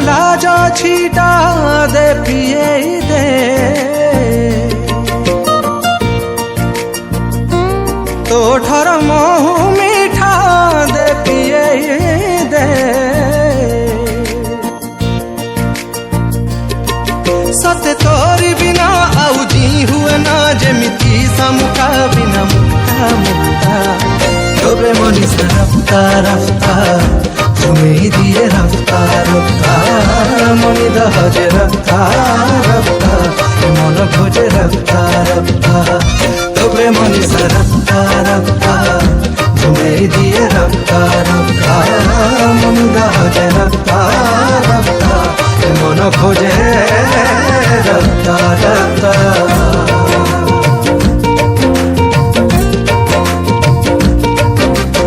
लाज छीटा दे पिए दे तो ठर महू मीठा दे पिए दे सते तोरी बिना आउ जी हुए ना जेमिति समुखा बिना मुक्ता मुक्ता तबे मनीषा रफ्ता रफ्ता तुम्हें दिए रफ्ता रफ्ता मनी दहजे रफ्ता रफ्ता मन खोजे रफ्ता रफ्ता तबे मनीषा रफ्ता रफ्ता तुम्हें दिए रफ्ता रफ्ता मन दहजे रफ्ता रफ्ता मन खोजे रफ्ता रफ्ता।